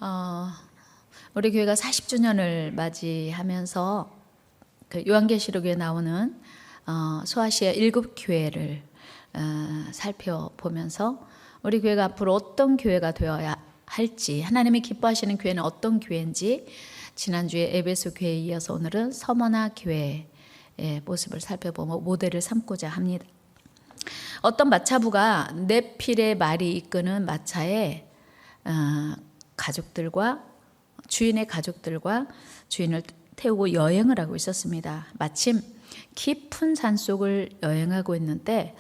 어, 우리 교회가 40주년을 맞이하면서 그 요한계시록에 나오는 소아시아 7교회를 살펴보면서 우리 교회가 앞으로 어떤 교회가 되어야 할지, 하나님이 기뻐하시는 교회는 어떤 교회인지, 지난주에 에베소 교회에 이어서 오늘은 서머나 교회의 모습을 살펴보고 모델을 삼고자 합니다. 어떤 마차부가 네필의 말이 이끄는 마차에 가족들과 주인의 가족들과 주인을 태우고 여행을 하고 있었습니다. 마침 깊은 산속을 여행하고 있는데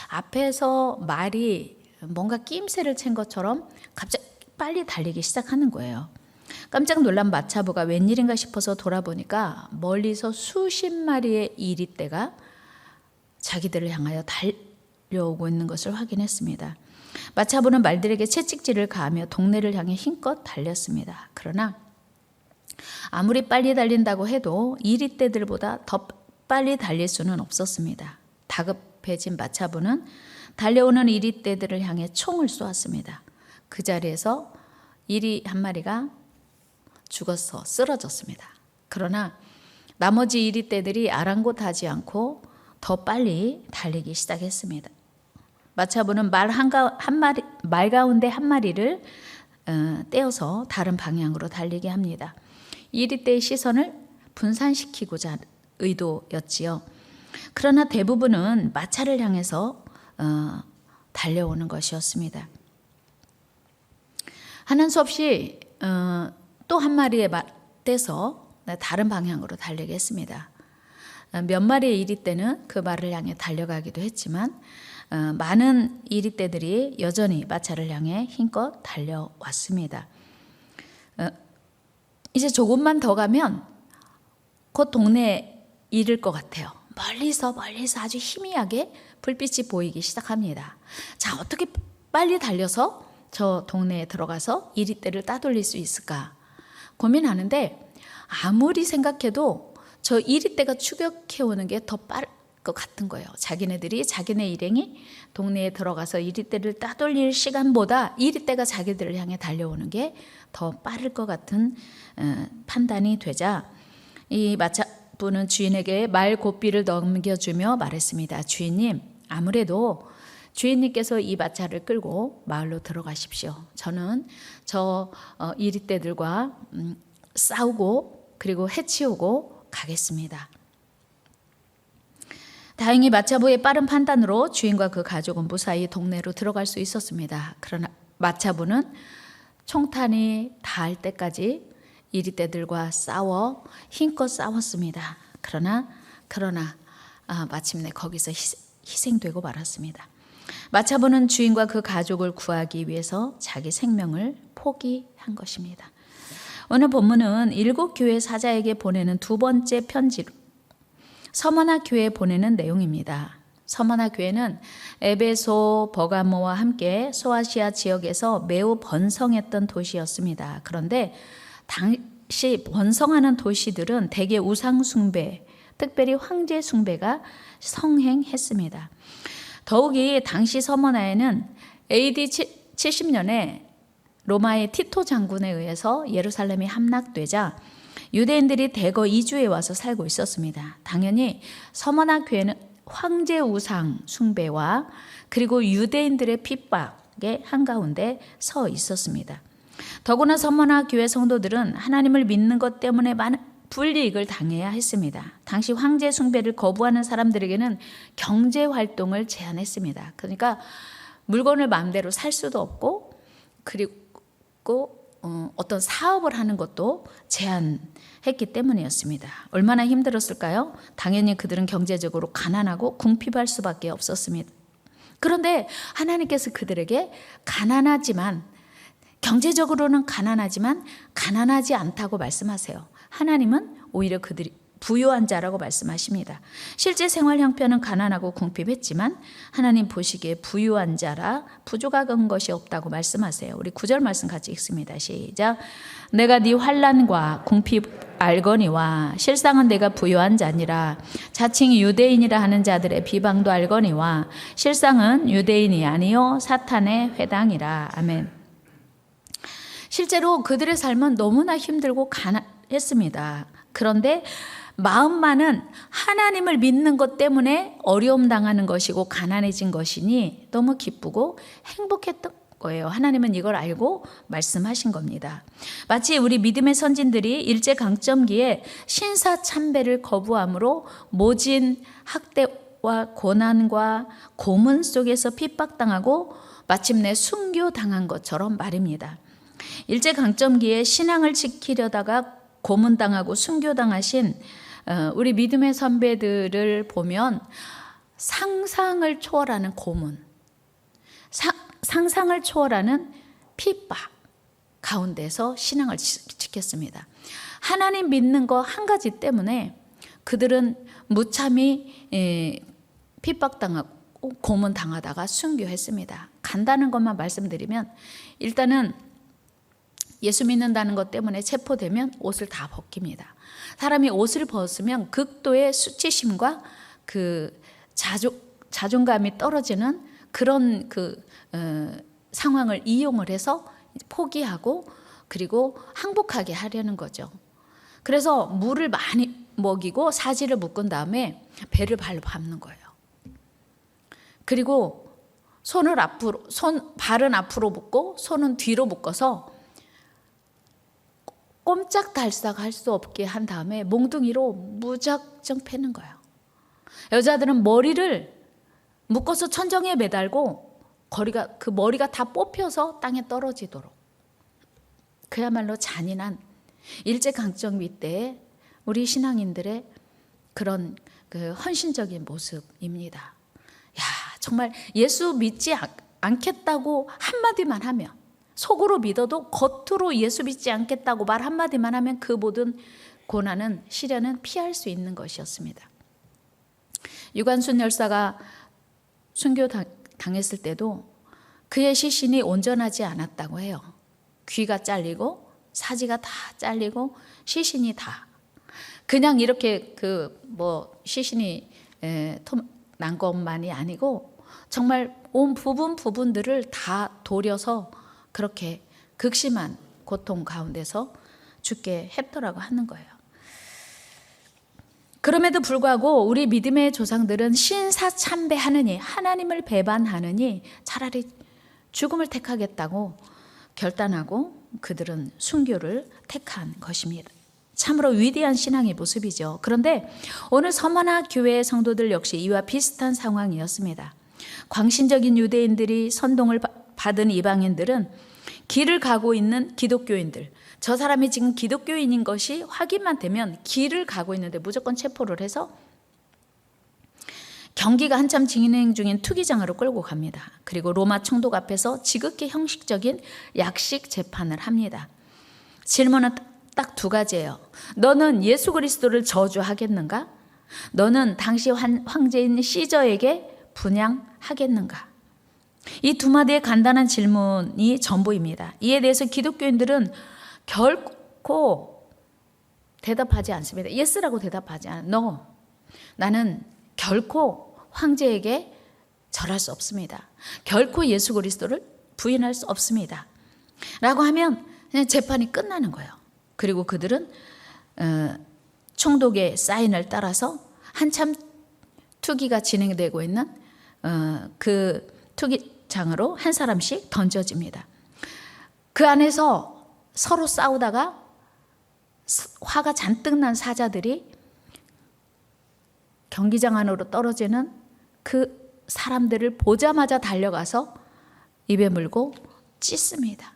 앞에서 말이 뭔가 낌새를 챈 것처럼 갑자기 빨리 달리기 시작하는 거예요. 깜짝 놀란 마차부가 웬일인가 싶어서 돌아보니까 멀리서 수십 마리의 이리떼가 자기들을 향하여 달려오고 있는 것을 확인했습니다. 마차부는 말들에게 채찍질을 가하며 동네를 향해 힘껏 달렸습니다. 그러나 아무리 빨리 달린다고 해도 이리떼들보다 더 빨리 달릴 수는 없었습니다. 다급해진 마차부는 달려오는 이리떼들을 향해 총을 쏘았습니다. 그 자리에서 이리 한 마리가 죽어서 쓰러졌습니다. 그러나 나머지 이리떼들이 아랑곳하지 않고 더 빨리 달리기 시작했습니다. 마차부는 말 가운데 한 마리를 떼어서 다른 방향으로 달리게 합니다. 이리떼의 시선을 분산시키고자 의도였지요. 그러나 대부분은 마차를 향해서 달려오는 것이었습니다. 하는 수 없이 또 한 마리에 떼서 다른 방향으로 달리게 했습니다. 몇 마리의 이리떼는 그 말을 향해 달려가기도 했지만 많은 이리떼들이 여전히 마차를 향해 힘껏 달려왔습니다. 이제 조금만 더 가면 곧 동네에 이를 것 같아요. 멀리서 아주 희미하게 불빛이 보이기 시작합니다. 자, 어떻게 빨리 달려서 저 동네에 들어가서 이리떼를 따돌릴 수 있을까 고민하는데 아무리 생각해도 저 이리떼가 추격해오는 게 더 빠를 것 같은 거예요. 자기네들이 자기네 일행이 동네에 들어가서 이리떼를 따돌릴 시간보다 이리떼가 자기들을 향해 달려오는 게 더 빠를 것 같은 판단이 되자 이 마차부는 주인에게 말 고삐를 넘겨주며 말했습니다. 주인님, 아무래도 주인님께서 이 마차를 끌고 마을로 들어가십시오. 저는 저 이리떼들과 싸우고 그리고 해치우고 가겠습니다. 다행히 마차부의 빠른 판단으로 주인과 그 가족은 무사히 동네로 들어갈 수 있었습니다. 그러나 마차부는 총탄이 닿을 때까지 이리떼들과 싸워 힘껏 싸웠습니다. 그러나 마침내 거기서 희생되고 말았습니다. 마차부는 주인과 그 가족을 구하기 위해서 자기 생명을 포기한 것입니다. 오늘 본문은 7교회 사자에게 보내는 두 번째 편지로 서머나 교회에 보내는 내용입니다. 서머나 교회는 에베소, 버가모와 함께 소아시아 지역에서 매우 번성했던 도시였습니다. 그런데 당시 번성하는 도시들은 대개 우상 숭배, 특별히 황제 숭배가 성행했습니다. 더욱이 당시 서머나에는 AD 70년에 로마의 티토 장군에 의해서 예루살렘이 함락되자 유대인들이 대거 이주해 와서 살고 있었습니다. 당연히 서머나 교회는 황제 우상 숭배와 그리고 유대인들의 핍박의 한가운데 서 있었습니다. 더구나 서머나 교회 성도들은 하나님을 믿는 것 때문에 많은 불이익을 당해야 했습니다. 당시 황제 숭배를 거부하는 사람들에게는 경제 활동을 제한했습니다. 그러니까 물건을 마음대로 살 수도 없고 그리고 어떤 사업을 하는 것도 제한했기 때문이었습니다. 얼마나 힘들었을까요? 당연히 그들은 경제적으로 가난하고 궁핍할 수밖에 없었습니다. 그런데 하나님께서 그들에게 경제적으로는 가난하지만 가난하지 않다고 말씀하세요. 하나님은 오히려 그들이 부유한 자라고 말씀하십니다. 실제 생활 형편은 가난하고 궁핍했지만 하나님 보시기에 부유한 자라 부족한 것이 없다고 말씀하세요. 우리 9절 말씀 같이 읽습니다. 시작. 내가 네 환난과 궁핍 알거니와 실상은 내가 부유한 자니라. 자칭 유대인이라 하는 자들의 비방도 알거니와 실상은 유대인이 아니요 사탄의 회당이라. 아멘. 실제로 그들의 삶은 너무나 힘들고 가난했습니다. 그런데 마음만은 하나님을 믿는 것 때문에 어려움 당하는 것이고 가난해진 것이니 너무 기쁘고 행복했던 거예요. 하나님은 이걸 알고 말씀하신 겁니다. 마치 우리 믿음의 선진들이 일제강점기에 신사참배를 거부함으로 모진 학대와 고난과 고문 속에서 핍박당하고 마침내 순교당한 것처럼 말입니다. 일제강점기에 신앙을 지키려다가 고문당하고 순교당하신 우리 믿음의 선배들을 보면 상상을 초월하는 고문, 상상을 초월하는 핍박 가운데서 신앙을 지켰습니다. 하나님 믿는 거 한 가지 때문에 그들은 무참히 핍박당하고 고문당하다가 순교했습니다. 간단한 것만 말씀드리면 일단은 예수 믿는다는 것 때문에 체포되면 옷을 다 벗깁니다. 사람이 옷을 벗으면 극도의 수치심과 그 자존감이 떨어지는 그런 상황을 이용을 해서 포기하고 그리고 항복하게 하려는 거죠. 그래서 물을 많이 먹이고 사지를 묶은 다음에 배를 발로 밟는 거예요. 그리고 발은 앞으로 묶고 손은 뒤로 묶어서 꼼짝달싹 할 수 없게 한 다음에 몽둥이로 무작정 패는 거예요. 여자들은 머리를 묶어서 천정에 매달고 그 머리가 다 뽑혀서 땅에 떨어지도록. 그야말로 잔인한 일제강점기 때의 우리 신앙인들의 그런 헌신적인 모습입니다. 야, 정말 예수 믿지 않겠다고 한마디만 하면, 속으로 믿어도 겉으로 예수 믿지 않겠다고 말 한마디만 하면 그 모든 고난은, 시련은 피할 수 있는 것이었습니다. 유관순 열사가 순교당했을 때도 그의 시신이 온전하지 않았다고 해요. 귀가 잘리고 사지가 다 잘리고 시신이 다 그냥 이렇게 시신이 난 것만이 아니고 정말 온 부분들을 다 도려서 그렇게 극심한 고통 가운데서 죽게 했더라고 하는 거예요. 그럼에도 불구하고 우리 믿음의 조상들은 신사참배하느니, 하나님을 배반하느니 차라리 죽음을 택하겠다고 결단하고 그들은 순교를 택한 것입니다. 참으로 위대한 신앙의 모습이죠. 그런데 오늘 서머나 교회의 성도들 역시 이와 비슷한 상황이었습니다. 광신적인 유대인들이 선동을 받은 이방인들은 길을 가고 있는 기독교인들, 저 사람이 지금 기독교인인 것이 확인만 되면 길을 가고 있는데 무조건 체포를 해서 경기가 한참 진행 중인 투기장으로 끌고 갑니다. 그리고 로마 총독 앞에서 지극히 형식적인 약식 재판을 합니다. 질문은 딱 두 가지예요. 너는 예수 그리스도를 저주하겠는가? 너는 당시 황제인 시저에게 분양하겠는가? 이 두 마디의 간단한 질문이 전부입니다. 이에 대해서 기독교인들은 결코 대답하지 않습니다. 예스라고 대답하지 않아요. No. 나는 결코 황제에게 절할 수 없습니다. 결코 예수 그리스도를 부인할 수 없습니다. 라고 하면 그냥 재판이 끝나는 거예요. 그리고 그들은 총독의 사인을 따라서 한참 투기가 진행되고 있는 그 투기장으로 한 사람씩 던져집니다. 그 안에서 서로 싸우다가 화가 잔뜩 난 사자들이 경기장 안으로 떨어지는 그 사람들을 보자마자 달려가서 입에 물고 찢습니다.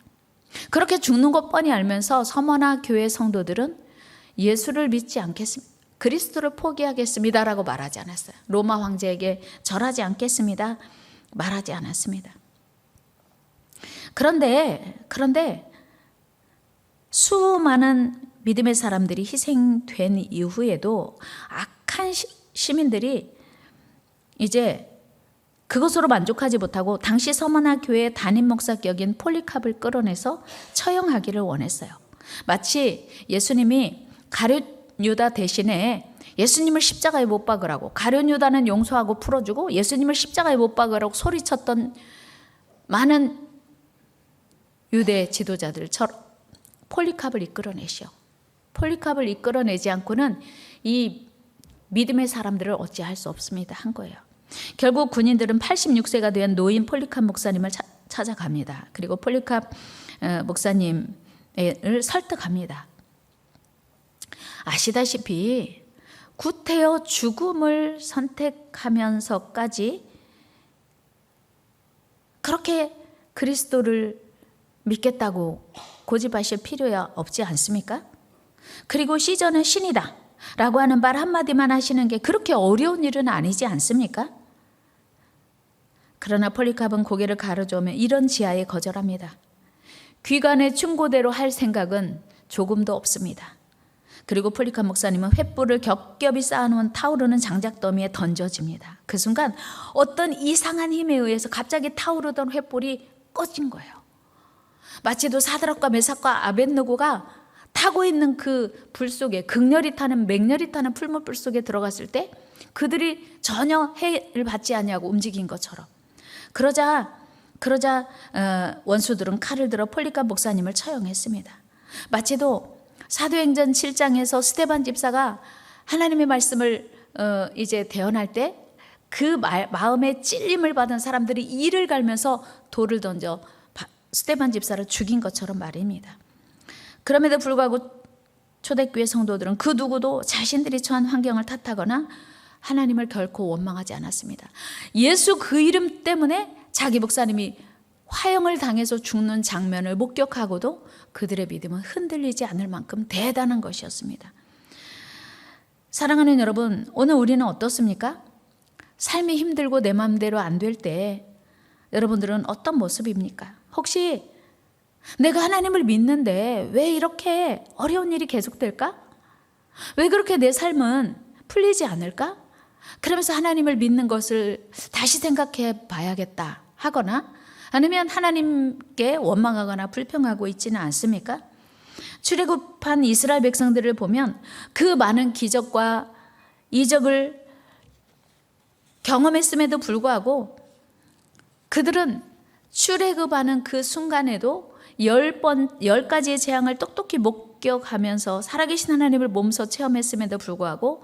그렇게 죽는 것 뻔히 알면서 서머나 교회 성도들은 예수를 믿지 않겠습니다. 그리스도를 포기하겠습니다라고 말하지 않았어요. 로마 황제에게 절하지 않겠습니다. 말하지 않았습니다. 그런데 수많은 믿음의 사람들이 희생된 이후에도 악한 시민들이 이제 그것으로 만족하지 못하고 당시 서머나 교회의 담임 목사격인 폴리캅을 끌어내서 처형하기를 원했어요. 마치 예수님이 가룟 유다 대신에 예수님을 십자가에 못 박으라고, 가룟 유다는 용서하고 풀어주고 예수님을 십자가에 못 박으라고 소리쳤던 많은 유대 지도자들처럼 폴리캅을 이끌어내시오. 폴리캅을 이끌어내지 않고는 이 믿음의 사람들을 어찌할 수 없습니다 한 거예요. 결국 군인들은 86세가 된 노인 폴리캅 목사님을 찾아갑니다. 그리고 폴리캅 목사님을 설득합니다. 아시다시피 구태여 죽음을 선택하면서까지 그렇게 그리스도를 믿겠다고 고집하실 필요야 없지 않습니까? 그리고 시전은 신이다 라고 하는 말 한마디만 하시는 게 그렇게 어려운 일은 아니지 않습니까? 그러나 폴리캅은 고개를 가로저으며 이런 지하에 거절합니다. 귀관의 충고대로 할 생각은 조금도 없습니다. 그리고 폴리캅 목사님은 횃불을 겹겹이 쌓아놓은 타오르는 장작더미에 던져집니다. 그 순간 어떤 이상한 힘에 의해서 갑자기 타오르던 횃불이 꺼진 거예요. 마치도 사드락과 메삭과 아벳느고가 타고 있는 그 불 속에 극렬히 타는 맹렬히 타는 풀무불 속에 들어갔을 때 그들이 전혀 해를 받지 않냐고 움직인 것처럼 그러자 원수들은 칼을 들어 폴리캅 목사님을 처형했습니다. 마치도 사도행전 7장에서 스데반 집사가 하나님의 말씀을 이제 대언할 때 그 마음에 찔림을 받은 사람들이 이를 갈면서 돌을 던져 스데반 집사를 죽인 것처럼 말입니다. 그럼에도 불구하고 초대교회 성도들은 그 누구도 자신들이 처한 환경을 탓하거나 하나님을 결코 원망하지 않았습니다. 예수 그 이름 때문에 자기 목사님이 화형을 당해서 죽는 장면을 목격하고도 그들의 믿음은 흔들리지 않을 만큼 대단한 것이었습니다. 사랑하는 여러분, 오늘 우리는 어떻습니까? 삶이 힘들고 내 마음대로 안 될 때 여러분들은 어떤 모습입니까? 혹시 내가 하나님을 믿는데 왜 이렇게 어려운 일이 계속될까? 왜 그렇게 내 삶은 풀리지 않을까? 그러면서 하나님을 믿는 것을 다시 생각해 봐야겠다 하거나 아니면 하나님께 원망하거나 불평하고 있지는 않습니까? 출애굽한 이스라엘 백성들을 보면 그 많은 기적과 이적을 경험했음에도 불구하고 그들은 출애굽하는 그 순간에도 10가지의 재앙을 똑똑히 목격하면서 살아계신 하나님을 몸소 체험했음에도 불구하고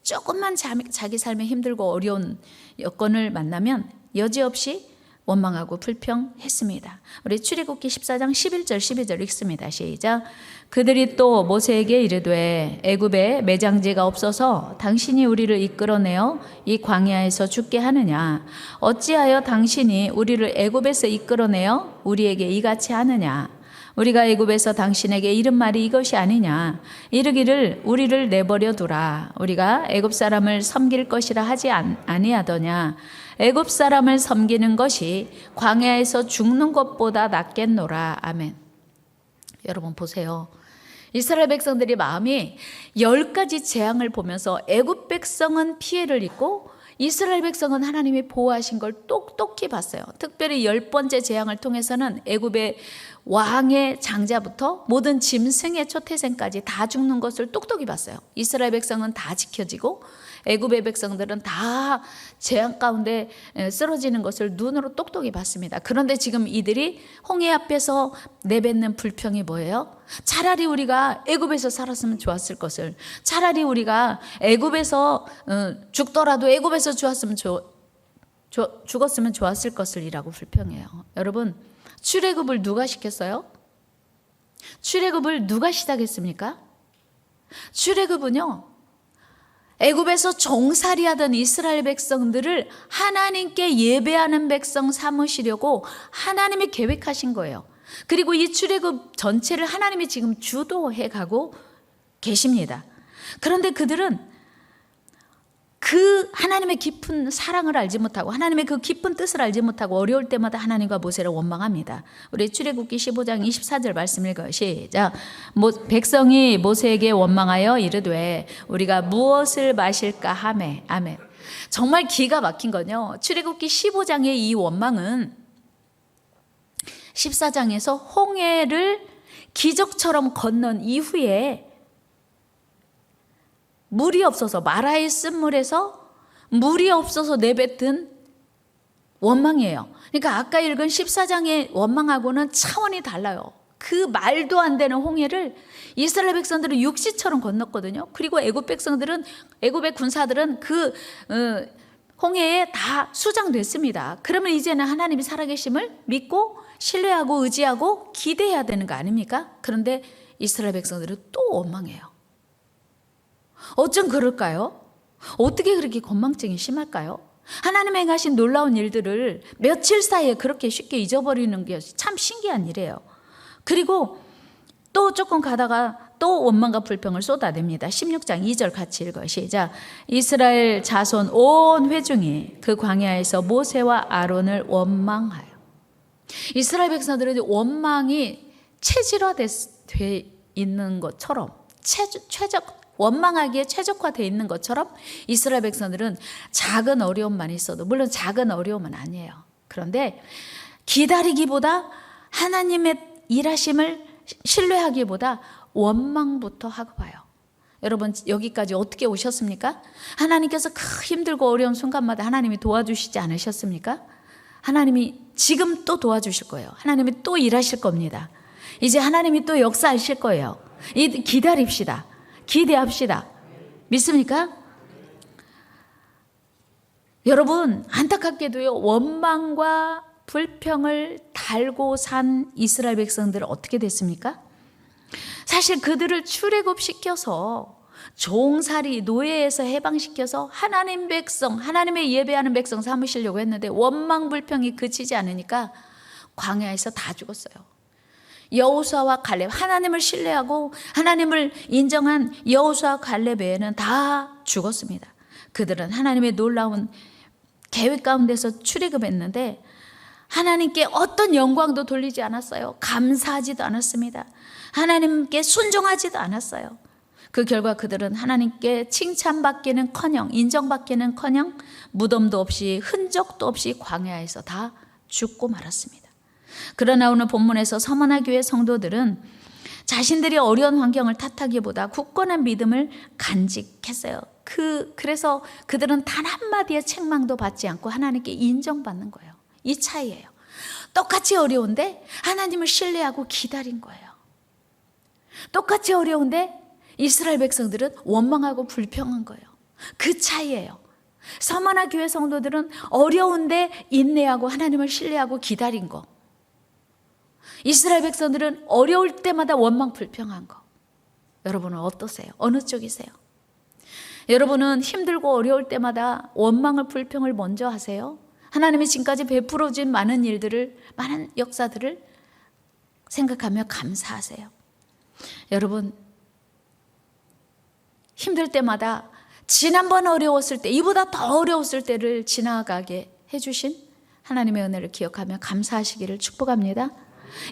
조금만 자기 삶에 힘들고 어려운 여건을 만나면 여지없이 원망하고 불평했습니다. 우리 출애굽기 14장 11절 12절 읽습니다. 시작. 그들이 또 모세에게 이르되 애굽에 매장지가 없어서 당신이 우리를 이끌어내어 이 광야에서 죽게 하느냐? 어찌하여 당신이 우리를 애굽에서 이끌어내어 우리에게 이같이 하느냐? 우리가 애굽에서 당신에게 이른 말이 이것이 아니냐? 이르기를 우리를 내버려 두라. 우리가 애굽 사람을 섬길 것이라 하지 아니하더냐? 애굽 사람을 섬기는 것이 광야에서 죽는 것보다 낫겠노라. 아멘. 여러분 보세요. 이스라엘 백성들이 마음이 10가지 재앙을 보면서 애굽 백성은 피해를 입고 이스라엘 백성은 하나님이 보호하신 걸 똑똑히 봤어요. 특별히 10번째 재앙을 통해서는 애굽의 왕의 장자부터 모든 짐승의 초태생까지 다 죽는 것을 똑똑히 봤어요. 이스라엘 백성은 다 지켜지고 애굽의 백성들은 다 재앙 가운데 쓰러지는 것을 눈으로 똑똑히 봤습니다. 그런데 지금 이들이 홍해 앞에서 내뱉는 불평이 뭐예요? 차라리 우리가 애굽에서 살았으면 좋았을 것을, 차라리 우리가 애굽에서 죽더라도 애굽에서 죽었으면 좋았을 것을이라고 불평해요. 여러분, 출애굽을 누가 시켰어요? 출애굽을 누가 시작했습니까? 출애굽은요, 애굽에서 종살이하던 이스라엘 백성들을 하나님께 예배하는 백성 삼으시려고 하나님이 계획하신 거예요. 그리고 이 출애굽 전체를 하나님이 지금 주도해 가고 계십니다. 그런데 그들은 그 하나님의 깊은 사랑을 알지 못하고 하나님의 그 깊은 뜻을 알지 못하고 어려울 때마다 하나님과 모세를 원망합니다. 우리 출애굽기 15장 24절 말씀 읽어요. 시작. 백성이 모세에게 원망하여 이르되 우리가 무엇을 마실까 하매. 아멘. 정말 기가 막힌 건요, 출애굽기 15장의 이 원망은 14장에서 홍해를 기적처럼 건넌 이후에 물이 없어서, 마라의 쓴물에서 물이 없어서 내뱉은 원망이에요. 그러니까 아까 읽은 14장의 원망하고는 차원이 달라요. 그 말도 안 되는 홍해를 이스라엘 백성들은 육지처럼 건넜거든요. 그리고 애굽의 군사들은 그 홍해에 다 수장됐습니다. 그러면 이제는 하나님이 살아계심을 믿고 신뢰하고 의지하고 기대해야 되는 거 아닙니까? 그런데 이스라엘 백성들은 또 원망해요. 어쩜 그럴까요? 어떻게 그렇게 건망증이 심할까요? 하나님의 행하신 놀라운 일들을 며칠 사이에 그렇게 쉽게 잊어버리는 게 참 신기한 일이에요. 그리고 또 조금 가다가 또 원망과 불평을 쏟아냅니다. 16장 2절 같이 읽어요. 시작. 이스라엘 자손 온 회중이 그 광야에서 모세와 아론을 원망하여. 이스라엘 백성들은 원망이 체질화돼 있는 것처럼 원망하기에 최적화되어 있는 것처럼 이스라엘 백성들은 작은 어려움만 있어도, 물론 작은 어려움은 아니에요. 그런데 기다리기보다 하나님의 일하심을 신뢰하기보다 원망부터 하고 봐요. 여러분 여기까지 어떻게 오셨습니까? 하나님께서 힘들고 어려운 순간마다 하나님이 도와주시지 않으셨습니까? 하나님이 지금 또 도와주실 거예요. 하나님이 또 일하실 겁니다. 이제 하나님이 또 역사하실 거예요. 기다립시다. 기대합시다. 믿습니까? 여러분 안타깝게도요, 원망과 불평을 달고 산 이스라엘 백성들은 어떻게 됐습니까? 사실 그들을 출애굽시켜서 종살이 노예에서 해방시켜서 하나님 백성, 하나님의 예배하는 백성 삼으시려고 했는데 원망 불평이 그치지 않으니까 광야에서 다 죽었어요. 여호수아와 갈렙, 하나님을 신뢰하고 하나님을 인정한 여호수아와 갈렙 외에는 다 죽었습니다. 그들은 하나님의 놀라운 계획 가운데서 출애굽했는데 하나님께 어떤 영광도 돌리지 않았어요. 감사하지도 않았습니다. 하나님께 순종하지도 않았어요. 그 결과 그들은 하나님께 칭찬받기는커녕 인정받기는커녕 무덤도 없이 흔적도 없이 광야에서 다 죽고 말았습니다. 그러나 오늘 본문에서 서머나 교회 성도들은 자신들이 어려운 환경을 탓하기보다 굳건한 믿음을 간직했어요. 그래서 그들은 단 한마디의 책망도 받지 않고 하나님께 인정받는 거예요. 이 차이예요. 똑같이 어려운데 하나님을 신뢰하고 기다린 거예요. 똑같이 어려운데 이스라엘 백성들은 원망하고 불평한 거예요. 그 차이예요. 서머나 교회 성도들은 어려운데 인내하고 하나님을 신뢰하고 기다린 거. 이스라엘 백성들은 어려울 때마다 원망 불평한 거. 여러분은 어떠세요? 어느 쪽이세요? 여러분은 힘들고 어려울 때마다 원망을 불평을 먼저 하세요? 하나님이 지금까지 베풀어 준 많은 일들을, 많은 역사들을 생각하며 감사하세요? 여러분 힘들 때마다 지난번 어려웠을 때, 이보다 더 어려웠을 때를 지나가게 해주신 하나님의 은혜를 기억하며 감사하시기를 축복합니다.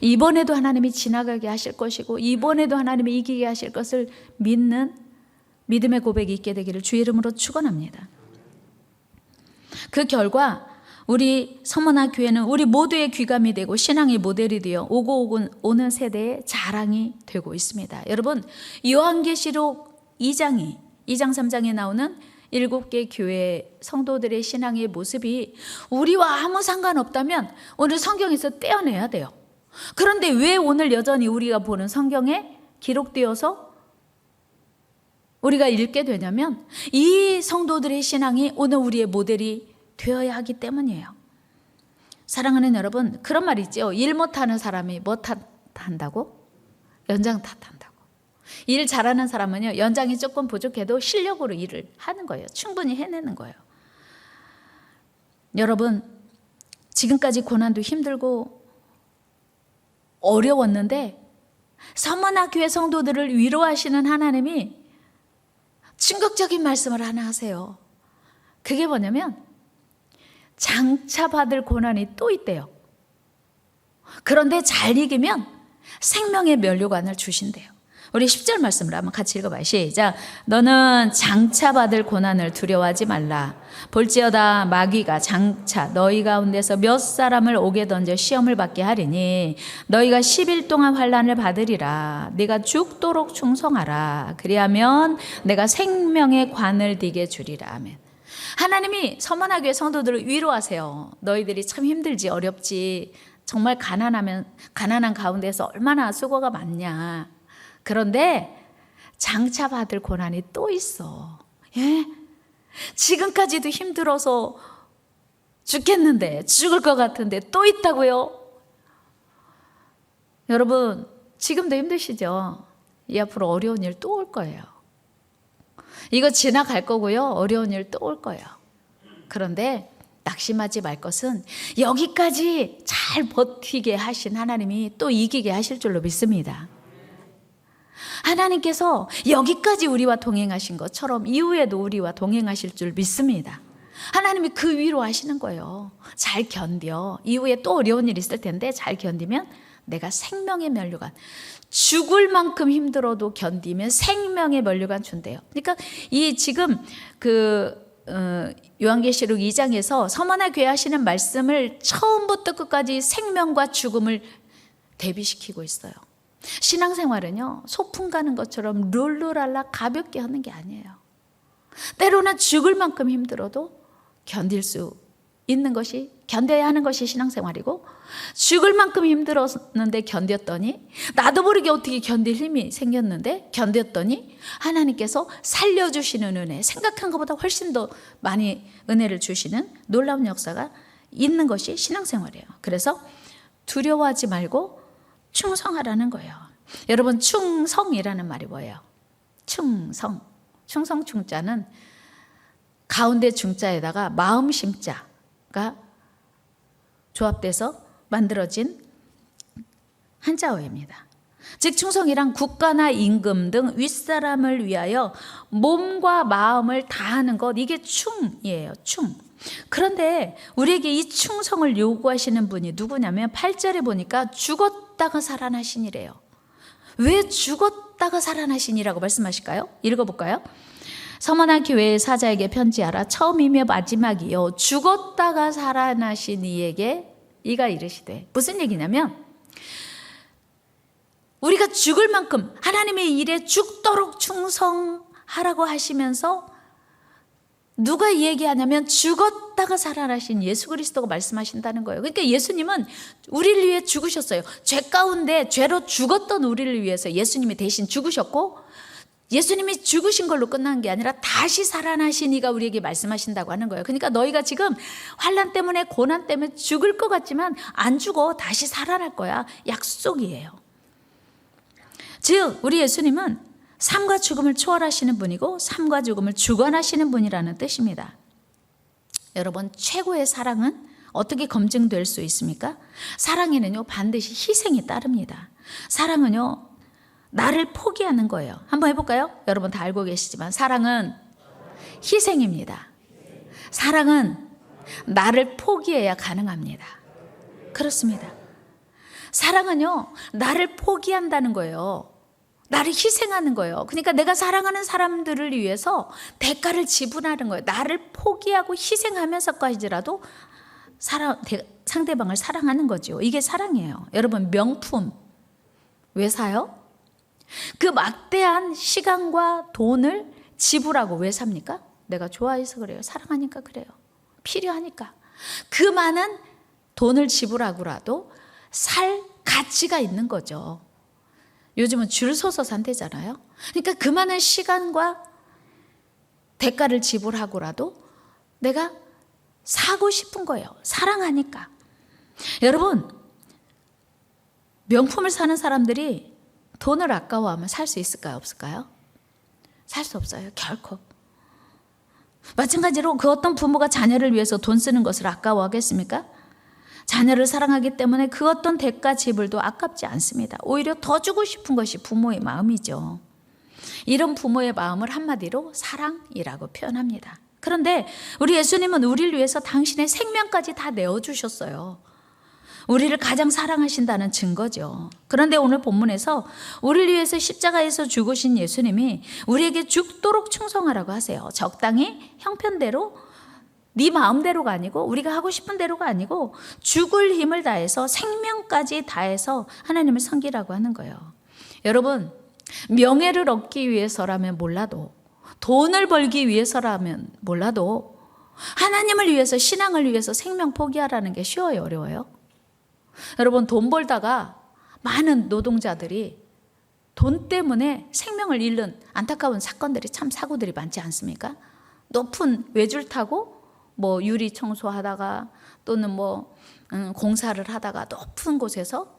이번에도 하나님이 지나가게 하실 것이고 이번에도 하나님이 이기게 하실 것을 믿는 믿음의 고백이 있게 되기를 주의 이름으로 축원합니다. 그 결과 우리 서머나 교회는 우리 모두의 귀감이 되고 신앙의 모델이 되어 오고 오는 세대의 자랑이 되고 있습니다. 여러분 요한계시록 2장 3장에 나오는 7개 교회 성도들의 신앙의 모습이 우리와 아무 상관없다면 오늘 성경에서 떼어내야 돼요. 그런데 왜 오늘 여전히 우리가 보는 성경에 기록되어서 우리가 읽게 되냐면 이 성도들의 신앙이 오늘 우리의 모델이 되어야 하기 때문이에요. 사랑하는 여러분, 그런 말 있죠. 일 못하는 사람이 뭐 탓한다고? 연장 탓한다고. 일 잘하는 사람은요, 연장이 조금 부족해도 실력으로 일을 하는 거예요. 충분히 해내는 거예요. 여러분, 지금까지 고난도 힘들고 어려웠는데 서머나 교회 성도들을 위로하시는 하나님이 충격적인 말씀을 하나 하세요. 그게 뭐냐면 장차 받을 고난이 또 있대요. 그런데 잘 이기면 생명의 면류관을 주신대요. 우리 10절 말씀을 한번 같이 읽어봐요. 시작. 너는 장차 받을 고난을 두려워하지 말라. 볼지어다 마귀가 장차 너희 가운데서 몇 사람을 옥에 던져 시험을 받게 하리니 너희가 10일 동안 환난을 받으리라. 네가 죽도록 충성하라. 그리하면 내가 생명의 관을 네게 주리라. 아멘. 하나님이 서머나 교회 성도들을 위로하세요. 너희들이 참 힘들지 어렵지 정말 가난한 가운데서 얼마나 수고가 많냐. 그런데 장차 받을 고난이 또 있어. 예? 지금까지도 힘들어서 죽겠는데, 죽을 것 같은데 또 있다고요? 여러분, 지금도 힘드시죠? 이 앞으로 어려운 일 또 올 거예요. 이거 지나갈 거고요. 어려운 일 또 올 거예요. 그런데 낙심하지 말 것은 여기까지 잘 버티게 하신 하나님이 또 이기게 하실 줄로 믿습니다. 하나님께서 여기까지 우리와 동행하신 것처럼 이후에도 우리와 동행하실 줄 믿습니다. 하나님이 그 위로 하시는 거예요. 잘 견뎌. 이후에 또 어려운 일 있을 텐데 잘 견디면 내가 생명의 면류관, 죽을 만큼 힘들어도 견디면 생명의 면류관 준대요. 그러니까 이 지금 요한계시록 2장에서 서머나 교회 하시는 말씀을 처음부터 끝까지 생명과 죽음을 대비시키고 있어요. 신앙생활은요, 소풍 가는 것처럼 룰루랄라 가볍게 하는 게 아니에요. 때로는 죽을 만큼 힘들어도 견딜 수 있는 것이, 견뎌야 하는 것이 신앙생활이고, 죽을 만큼 힘들었는데 견뎠더니, 나도 모르게 어떻게 견딜 힘이 생겼는데 견뎠더니 하나님께서 살려주시는 은혜, 생각한 것보다 훨씬 더 많이 은혜를 주시는 놀라운 역사가 있는 것이 신앙생활이에요. 그래서 두려워하지 말고 충성하라는 거예요. 여러분, 충성이라는 말이 뭐예요? 충성. 충성 충자는 가운데 중자에다가 마음 심자가 조합돼서 만들어진 한자어입니다. 즉 충성이란 국가나 임금 등 윗사람을 위하여 몸과 마음을 다하는 것, 이게 충이에요. 충. 그런데 우리에게 이 충성을 요구하시는 분이 누구냐면 8절에 보니까 죽었다가 살아나시니래요. 왜 죽었다가 살아나시니라고 말씀하실까요? 읽어볼까요? 서머나 교회의 사자에게 편지하라. 처음이며 마지막이요 죽었다가 살아나신 이에게 이가 이르시되. 무슨 얘기냐면 우리가 죽을 만큼 하나님의 일에 죽도록 충성하라고 하시면서 누가 이 얘기하냐면 죽었다가 살아나신 예수 그리스도가 말씀하신다는 거예요. 그러니까 예수님은 우리를 위해 죽으셨어요. 죄 가운데 죄로 죽었던 우리를 위해서 예수님이 대신 죽으셨고, 예수님이 죽으신 걸로 끝난 게 아니라 다시 살아나신 이가 우리에게 말씀하신다고 하는 거예요. 그러니까 너희가 지금 환난 때문에, 고난 때문에 죽을 것 같지만 안 죽어. 다시 살아날 거야. 약속이에요. 즉 우리 예수님은 삶과 죽음을 초월하시는 분이고 삶과 죽음을 주관하시는 분이라는 뜻입니다. 여러분, 최고의 사랑은 어떻게 검증될 수 있습니까? 사랑에는요, 반드시 희생이 따릅니다. 사랑은요, 나를 포기하는 거예요. 한번 해볼까요? 여러분 다 알고 계시지만 사랑은 희생입니다. 사랑은 나를 포기해야 가능합니다. 그렇습니다. 사랑은요, 나를 포기한다는 거예요. 나를 희생하는 거예요. 그러니까 내가 사랑하는 사람들을 위해서 대가를 지불하는 거예요. 나를 포기하고 희생하면서까지라도 상대방을 사랑하는 거죠. 이게 사랑이에요. 여러분, 명품 왜 사요? 그 막대한 시간과 돈을 지불하고 왜 삽니까? 내가 좋아해서 그래요. 사랑하니까 그래요. 필요하니까. 그 많은 돈을 지불하고라도 살 가치가 있는 거죠. 요즘은 줄 서서 산대잖아요. 그러니까 그 많은 시간과 대가를 지불하고라도 내가 사고 싶은 거예요. 사랑하니까. 여러분, 명품을 사는 사람들이 돈을 아까워하면 살 수 있을까요? 없을까요? 살 수 없어요. 결코. 마찬가지로 그 어떤 부모가 자녀를 위해서 돈 쓰는 것을 아까워하겠습니까? 자녀를 사랑하기 때문에 그 어떤 대가 지불도 아깝지 않습니다. 오히려 더 주고 싶은 것이 부모의 마음이죠. 이런 부모의 마음을 한마디로 사랑이라고 표현합니다. 그런데 우리 예수님은 우리를 위해서 당신의 생명까지 다 내어주셨어요. 우리를 가장 사랑하신다는 증거죠. 그런데 오늘 본문에서 우리를 위해서 십자가에서 죽으신 예수님이 우리에게 죽도록 충성하라고 하세요. 적당히 형편대로, 네 마음대로가 아니고 우리가 하고 싶은 대로가 아니고 죽을 힘을 다해서 생명까지 다해서 하나님을 섬기라고 하는 거예요. 여러분, 명예를 얻기 위해서라면 몰라도, 돈을 벌기 위해서라면 몰라도 하나님을 위해서, 신앙을 위해서 생명 포기하라는 게 쉬워요? 어려워요? 여러분, 돈 벌다가 많은 노동자들이 돈 때문에 생명을 잃는 안타까운 사건들이, 참 사고들이 많지 않습니까? 높은 외줄 타고 뭐 유리 청소하다가 또는 뭐 공사를 하다가 높은 곳에서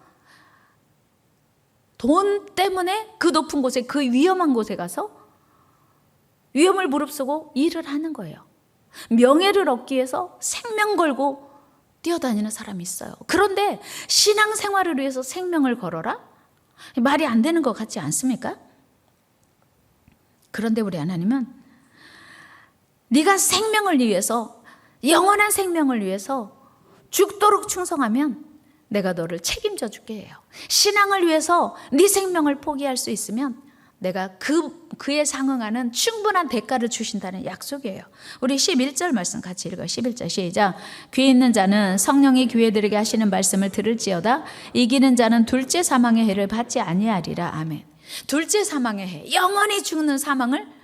돈 때문에 그 높은 곳에, 그 위험한 곳에 가서 위험을 무릅쓰고 일을 하는 거예요. 명예를 얻기 위해서 생명 걸고 뛰어다니는 사람이 있어요. 그런데 신앙생활을 위해서 생명을 걸어라? 말이 안 되는 것 같지 않습니까? 그런데 우리 하나님은 네가 생명을 위해서, 영원한 생명을 위해서 죽도록 충성하면 내가 너를 책임져 줄게 해요. 신앙을 위해서 네 생명을 포기할 수 있으면 내가 그에 상응하는 충분한 대가를 주신다는 약속이에요. 우리 11절 말씀 같이 읽어요. 11절 시작. 귀 있는 자는 성령이 교회들에게 하시는 말씀을 들을지어다. 이기는 자는 둘째 사망의 해를 받지 아니하리라. 아멘. 둘째 사망의 해, 영원히 죽는 사망을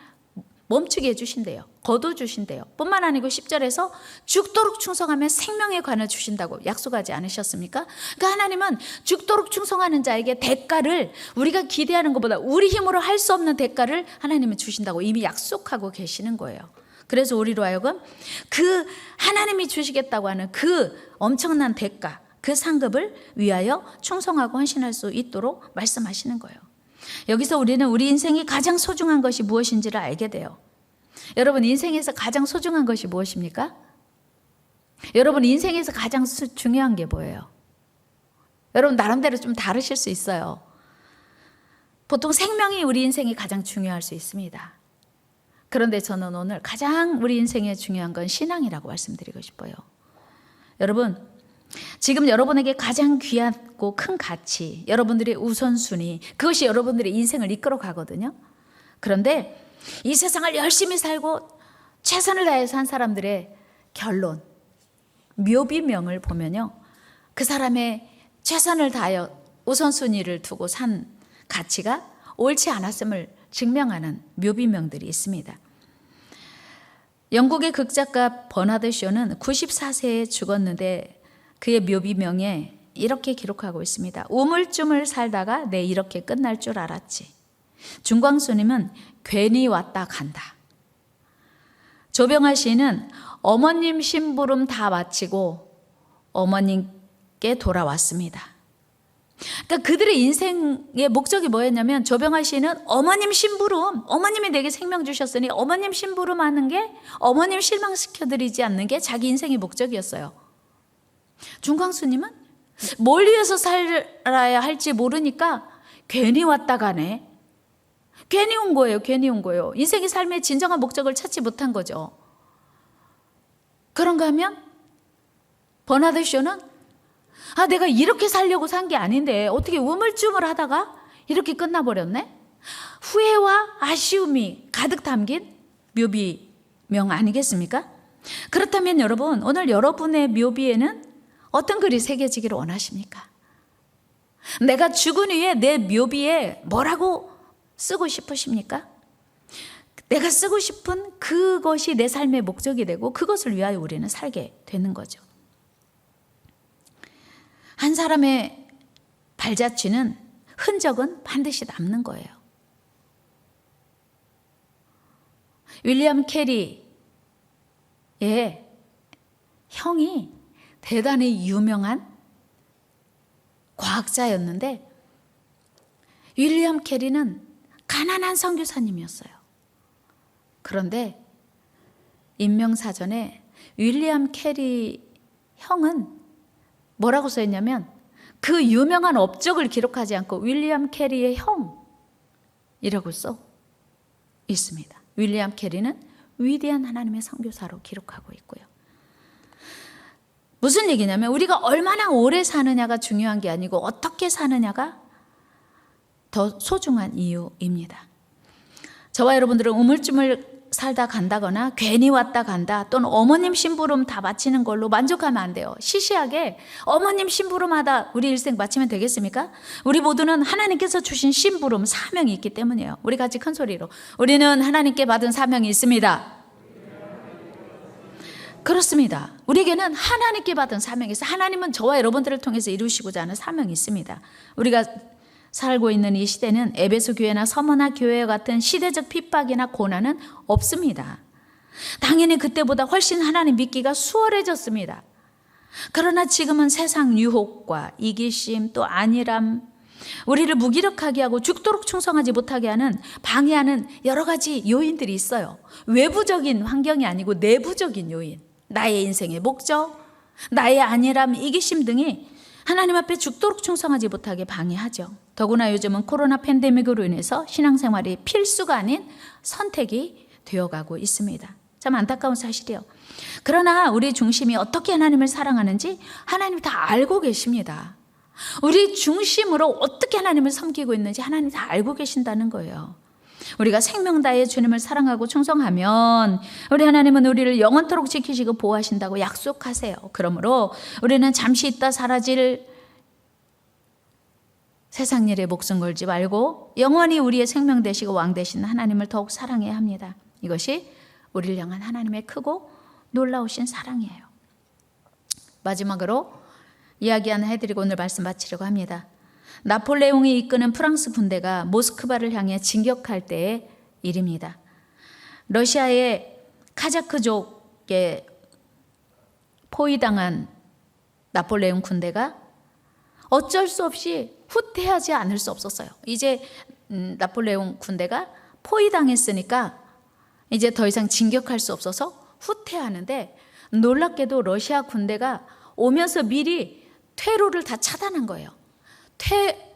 멈추게 해주신대요. 거둬주신대요. 뿐만 아니고 10절에서 죽도록 충성하면 생명의 관을 주신다고 약속하지 않으셨습니까? 그러니까 하나님은 죽도록 충성하는 자에게 대가를, 우리가 기대하는 것보다 우리 힘으로 할 수 없는 대가를 하나님은 주신다고 이미 약속하고 계시는 거예요. 그래서 우리로 하여금 그 하나님이 주시겠다고 하는 그 엄청난 대가, 그 상급을 위하여 충성하고 헌신할 수 있도록 말씀하시는 거예요. 여기서 우리는 우리 인생이 가장 소중한 것이 무엇인지를 알게 돼요. 여러분, 인생에서 가장 소중한 것이 무엇입니까? 여러분, 인생에서 가장 중요한 게 뭐예요? 여러분, 나름대로 좀 다르실 수 있어요. 보통 생명이 우리 인생이 가장 중요할 수 있습니다. 그런데 저는 오늘 가장 우리 인생에 중요한 건 신앙이라고 말씀드리고 싶어요. 여러분, 지금 여러분에게 가장 귀하고 큰 가치, 여러분들의 우선순위, 그것이 여러분들의 인생을 이끌어 가거든요. 그런데 이 세상을 열심히 살고 최선을 다해서 한 사람들의 결론, 묘비명을 보면요, 그 사람의 최선을 다하여 우선순위를 두고 산 가치가 옳지 않았음을 증명하는 묘비명들이 있습니다. 영국의 극작가 버나드 쇼는 94세에 죽었는데 그의 묘비명에 이렇게 기록하고 있습니다. 우물쭈물 살다가 내 이렇게 끝날 줄 알았지. 중광수님은 괜히 왔다 간다. 조병아 시인은 어머님 심부름 다 마치고 어머님께 돌아왔습니다. 그러니까 그들의 인생의 목적이 뭐였냐면, 조병아 시인은 어머님 심부름, 어머님이 내게 생명 주셨으니 어머님 심부름 하는 게, 어머님 실망시켜드리지 않는 게 자기 인생의 목적이었어요. 중광수님은 뭘 위해서 살아야 할지 모르니까 괜히 왔다 가네. 괜히 온 거예요. 괜히 온 거예요. 인생의 삶의 진정한 목적을 찾지 못한 거죠. 그런가 하면 버나드 쇼는 내가 이렇게 살려고 산 게 아닌데 어떻게 우물쭈물 하다가 이렇게 끝나버렸네? 후회와 아쉬움이 가득 담긴 묘비명 아니겠습니까? 그렇다면 여러분, 오늘 여러분의 묘비에는 어떤 글이 새겨지기를 원하십니까? 내가 죽은 후에 내 묘비에 뭐라고 쓰고 싶으십니까? 내가 쓰고 싶은 그것이 내 삶의 목적이 되고 그것을 위하여 우리는 살게 되는 거죠. 한 사람의 발자취는, 흔적은 반드시 남는 거예요. 윌리엄 캐리의 형이 대단히 유명한 과학자였는데, 윌리엄 캐리는 가난한 선교사님이었어요. 그런데 인명사전에 윌리엄 캐리 형은 뭐라고 써있냐면, 그 유명한 업적을 기록하지 않고 윌리엄 캐리의 형이라고 써 있습니다. 윌리엄 캐리는 위대한 하나님의 선교사로 기록하고 있고요. 무슨 얘기냐면, 우리가 얼마나 오래 사느냐가 중요한 게 아니고 어떻게 사느냐가 더 소중한 이유입니다. 저와 여러분들은 우물쭈물 살다 간다거나 괜히 왔다 간다, 또는 어머님 심부름 다 마치는 걸로 만족하면 안 돼요. 시시하게 어머님 심부름하다 우리 일생 마치면 되겠습니까? 우리 모두는 하나님께서 주신 심부름, 사명이 있기 때문이에요. 우리 같이 큰 소리로, 우리는 하나님께 받은 사명이 있습니다. 그렇습니다. 우리에게는 하나님께 받은 사명이 있어요. 하나님은 저와 여러분들을 통해서 이루시고자 하는 사명이 있습니다. 우리가 살고 있는 이 시대는 에베소 교회나 서머나 교회와 같은 시대적 핍박이나 고난은 없습니다. 당연히 그때보다 훨씬 하나님 믿기가 수월해졌습니다. 그러나 지금은 세상 유혹과 이기심 또 안일함, 우리를 무기력하게 하고 죽도록 충성하지 못하게 하는 방해하는 여러 가지 요인들이 있어요. 외부적인 환경이 아니고 내부적인 요인, 나의 인생의 목적, 나의 안일함, 이기심 등이 하나님 앞에 죽도록 충성하지 못하게 방해하죠. 더구나 요즘은 코로나 팬데믹으로 인해서 신앙생활이 필수가 아닌 선택이 되어가고 있습니다. 참 안타까운 사실이에요. 그러나 우리 중심이 어떻게 하나님을 사랑하는지 하나님이 다 알고 계십니다. 우리 중심으로 어떻게 하나님을 섬기고 있는지 하나님 다 알고 계신다는 거예요. 우리가 생명 다해 주님을 사랑하고 충성하면 우리 하나님은 우리를 영원토록 지키시고 보호하신다고 약속하세요. 그러므로 우리는 잠시 있다 사라질 세상 일에 목숨 걸지 말고 영원히 우리의 생명 되시고 왕 되신 하나님을 더욱 사랑해야 합니다. 이것이 우리를 향한 하나님의 크고 놀라우신 사랑이에요. 마지막으로 이야기 하나 해드리고 오늘 말씀 마치려고 합니다. 나폴레옹이 이끄는 프랑스 군대가 모스크바를 향해 진격할 때의 일입니다. 러시아의 카자크족에 포위당한 나폴레옹 군대가 어쩔 수 없이 후퇴하지 않을 수 없었어요. 이제 나폴레옹 군대가 포위당했으니까 이제 더 이상 진격할 수 없어서 후퇴하는데 놀랍게도 러시아 군대가 오면서 미리 퇴로를 다 차단한 거예요.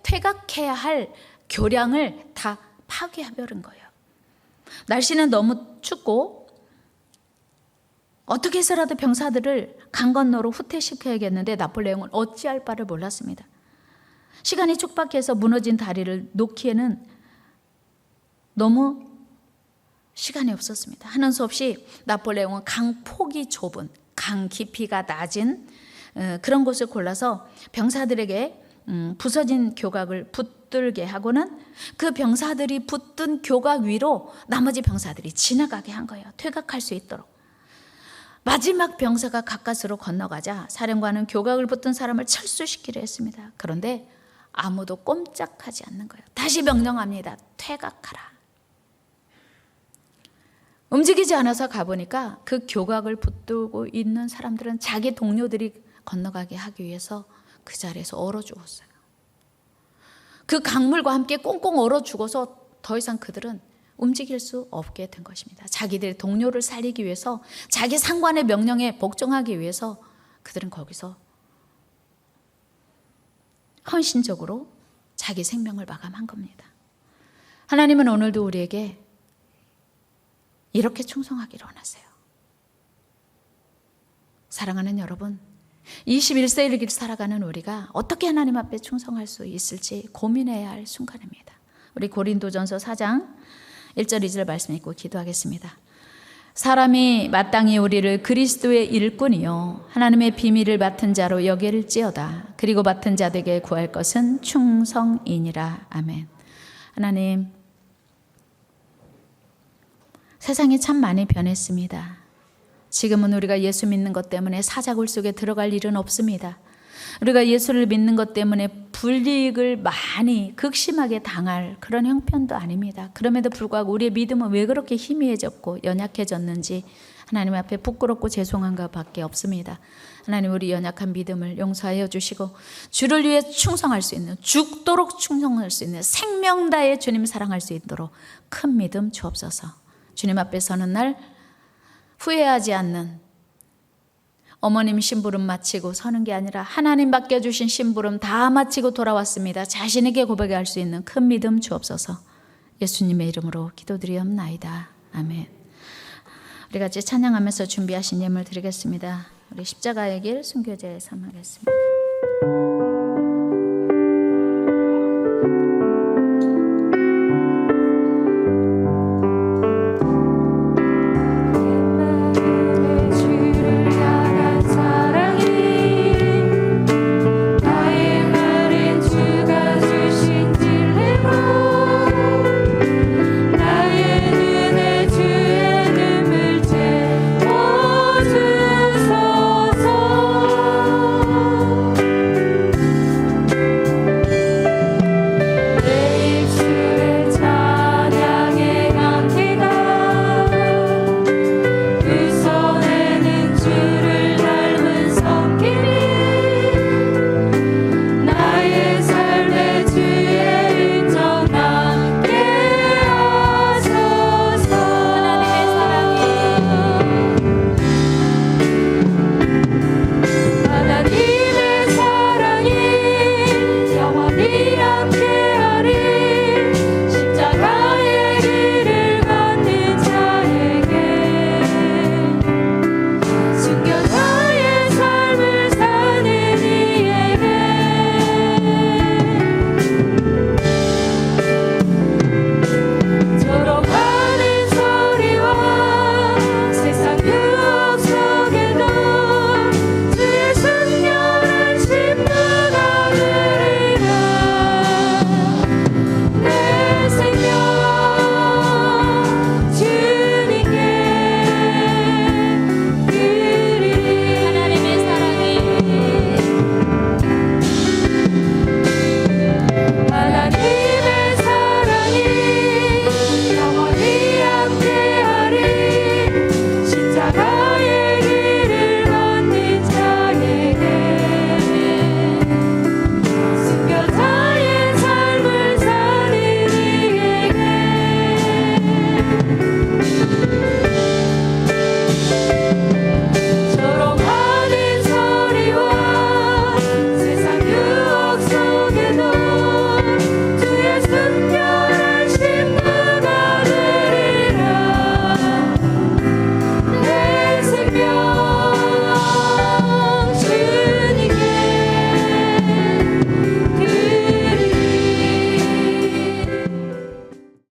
퇴각해야 할 교량을 다 파괴해버린 거예요. 날씨는 너무 춥고 어떻게 해서라도 병사들을 강 건너로 후퇴시켜야겠는데 나폴레옹은 어찌할 바를 몰랐습니다. 시간이 촉박해서 무너진 다리를 놓기에는 너무 시간이 없었습니다. 하는 수 없이 나폴레옹은 강 폭이 좁은, 강 깊이가 낮은 그런 곳을 골라서 병사들에게 부서진 교각을 붙들게 하고는 그 병사들이 붙든 교각 위로 나머지 병사들이 지나가게 한 거예요. 퇴각할 수 있도록. 마지막 병사가 가까스로 건너가자 사령관은 교각을 붙든 사람을 철수시키려 했습니다. 그런데 아무도 꼼짝하지 않는 거예요. 다시 명령합니다. 퇴각하라. 움직이지 않아서 가보니까 그 교각을 붙들고 있는 사람들은 자기 동료들이 건너가게 하기 위해서 그 자리에서 얼어 죽었어요. 그 강물과 함께 꽁꽁 얼어 죽어서 더 이상 그들은 움직일 수 없게 된 것입니다. 자기들의 동료를 살리기 위해서, 자기 상관의 명령에 복종하기 위해서 그들은 거기서 헌신적으로 자기 생명을 마감한 겁니다. 하나님은 오늘도 우리에게 이렇게 충성하기를 원하세요. 사랑하는 여러분, 21세기를 살아가는 우리가 어떻게 하나님 앞에 충성할 수 있을지 고민해야 할 순간입니다. 우리 고린도전서 4장 1절 2절 말씀 읽고 기도하겠습니다. 사람이 마땅히 우리를 그리스도의 일꾼이요 하나님의 비밀을 맡은 자로 여길지어다. 그리고 맡은 자들에게 구할 것은 충성이니라. 아멘. 하나님, 세상이 참 많이 변했습니다. 지금은 우리가 예수 믿는 것 때문에 사자굴 속에 들어갈 일은 없습니다. 우리가 예수를 믿는 것 때문에 불이익을 많이 극심하게 당할 그런 형편도 아닙니다. 그럼에도 불구하고 우리의 믿음은 왜 그렇게 희미해졌고 연약해졌는지 하나님 앞에 부끄럽고 죄송한 것밖에 없습니다. 하나님, 우리 연약한 믿음을 용서하여 주시고 주를 위해 충성할 수 있는, 죽도록 충성할 수 있는, 생명 다해 주님 사랑할 수 있도록 큰 믿음 주옵소서. 주님 앞에 서는 날 후회하지 않는, 어머님 심부름 마치고 서는 게 아니라 하나님 맡겨주신 심부름 다 마치고 돌아왔습니다. 자신에게 고백할 수 있는 큰 믿음 주옵소서. 예수님의 이름으로 기도드리옵나이다. 아멘. 우리 같이 찬양하면서 준비하신 예물 드리겠습니다. 우리 십자가의 길 순교제 삼하겠습니다.